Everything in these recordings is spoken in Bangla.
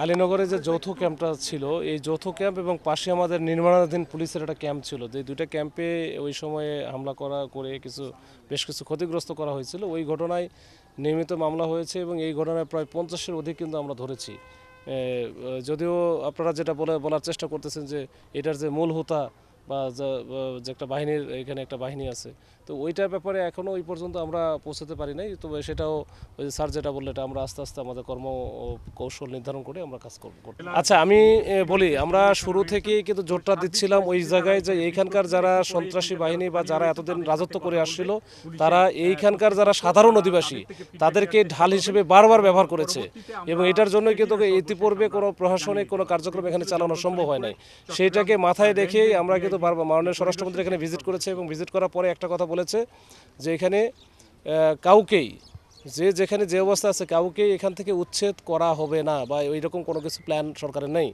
আলীনগরে যে যৌথ ক্যাম্পটা ছিল, এই যৌথ ক্যাম্প এবং পাশে আমাদের নির্মাণাধীন পুলিশের একটা ক্যাম্প ছিল। যে দুইটা ক্যাম্পে ওই সময়ে হামলা করে বেশ কিছু ক্ষতিগ্রস্ত করা হয়েছিল। ওই ঘটনায় নিয়মিত মামলা হয়েছে এবং এই ঘটনায় প্রায় 50-এর অধিক কিন্তু আমরা ধরেছি। যদিও আপনারা যেটা বলার চেষ্টা করতেছেন যে এটার যে মূল হোতা বা যে একটা বাহিনীর, এখানে একটা বাহিনী আছে, তো ওইটার ব্যাপারে এখনও ওই পর্যন্ত আমরা পৌঁছাতে পারি নাই। তবে সেটাও ওই যে স্যার যেটা বললে, এটা আমরা আস্তে আস্তে আমাদের কৌশল নির্ধারণ করে আমরা কাজ করব। আচ্ছা, আমি বলি, আমরা শুরু থেকেই কিন্তু জোরটা দিচ্ছিলাম ওই জায়গায় যে এইখানকার যারা সন্ত্রাসী বাহিনী বা যারা এতদিন রাজত্ব করে আসছিল, তারা এইখানকার যারা সাধারণ অধিবাসী তাদেরকে ঢাল হিসেবে বারবার ব্যবহার করেছে এবং এটার জন্যই কিন্তু ইতিপূর্বে কোনো প্রশাসনিক কোনো কার্যক্রম এখানে চালানো সম্ভব হয় নাই। সেইটাকে মাথায় রেখেই আমরা কিন্তু বারবার মাননীয় স্বরাষ্ট্রমন্ত্রী এখানে ভিজিট করেছে এবং ভিজিট করার পরে একটা কথা বলেছে যে এখানে কাউকেই, যেখানে যে অবস্থা আছে, কাউকেই এখান থেকে উচ্ছেদ করা হবে না বা ওইরকম কোনো কিছু প্ল্যান সরকারের নেই।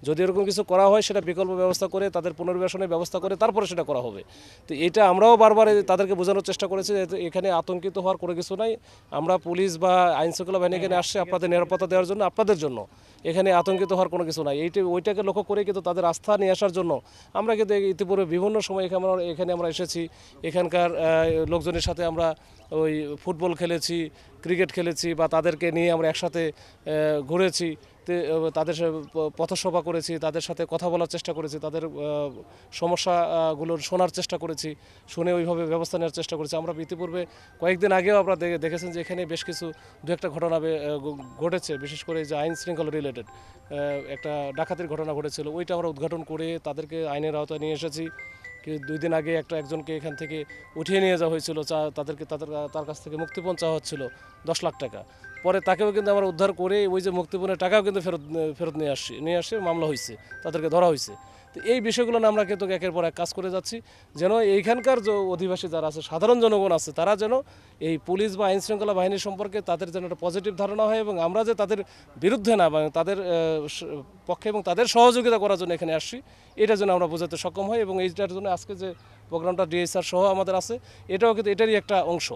যদি এরকম কিছু করা হয়, সেটা বিকল্প ব্যবস্থা করে, তাদের পুনর্বাসনের ব্যবস্থা করে তারপরে সেটা করা হবে। তো এটা আমরাও বারবার তাদেরকে বোঝানোর চেষ্টা করেছি যে এখানে আতঙ্কিত হওয়ার কোনো কিছু নাই। আমরা পুলিশ বা আইনশৃঙ্খলা বাহিনী এখানে আসছে আপনাদের নিরাপত্তা দেওয়ার জন্য, আপনাদের জন্য। এখানে আতঙ্কিত হওয়ার কোনো কিছু নাই। ওইটাকে লক্ষ্য করে কিন্তু তাদের আস্থা নিয়ে আসার জন্য আমরা কিন্তু ইতিপূর্বে বিভিন্ন সময় এখানে আমরা এসেছি। এখানকার লোকজনের সাথে আমরা ওই ফুটবল খেলেছি, ক্রিকেট খেলেছি বা তাদেরকে নিয়ে আমরা একসাথে ঘুরেছি, তাদের পথসভা করেছি, তাদের সাথে কথা বলার চেষ্টা করেছি, তাদের সমস্যাগুলোর শোনার চেষ্টা করেছি, শুনে ওইভাবে ব্যবস্থা নেওয়ার চেষ্টা করেছি। আমরা ইতিপূর্বে কয়েকদিন আগেও আপনারা দেখেছেন যে এখানে বেশ কিছু দু একটা ঘটনা ঘটেছে, বিশেষ করে যে আইন শৃঙ্খলা রিলেটেড একটা ডাকাতির ঘটনা ঘটেছিল, ওইটা আমরা উদ্ঘাটন করে তাদেরকে আইনের আওতায় নিয়ে এসেছি। 2 দিন আগে একজনকে এখান থেকে উঠিয়ে নিয়ে যাওয়া হয়েছিল, তার কাছ থেকে মুক্তিপণ চাওয়া হচ্ছিল 10 লাখ টাকা। পরে তাকেও কিন্তু আমরা উদ্ধার করে ওই যে মুক্তিপণের টাকাও কিন্তু ফেরত নিয়ে আসে মামলা হয়েছে, তাদেরকে ধরা হয়েছে। তো এই বিষয়গুলো আমরা কিন্তু একের পর এক কাজ করে যাচ্ছি, যেন এইখানকার যে অধিবাসী যারা আছে, সাধারণ জনগণ আছে, তারা যেন এই পুলিশ বা আইন শৃঙ্খলা বাহিনী সম্পর্কে তাদের যেন একটা পজিটিভ ধারণা হয় এবং আমরা যে তাদের বিরুদ্ধে না বা তাদের পক্ষে এবং তাদের সহযোগিতা করার জন্য এখানে আসছি, এটার জন্য আমরা বোঝাতে সক্ষম হই। এবং এইটার জন্য আজকে যে প্রোগ্রামটা ডিএসআর সহ আমাদের আছে, এটাও কিন্তু এটারই একটা অংশ।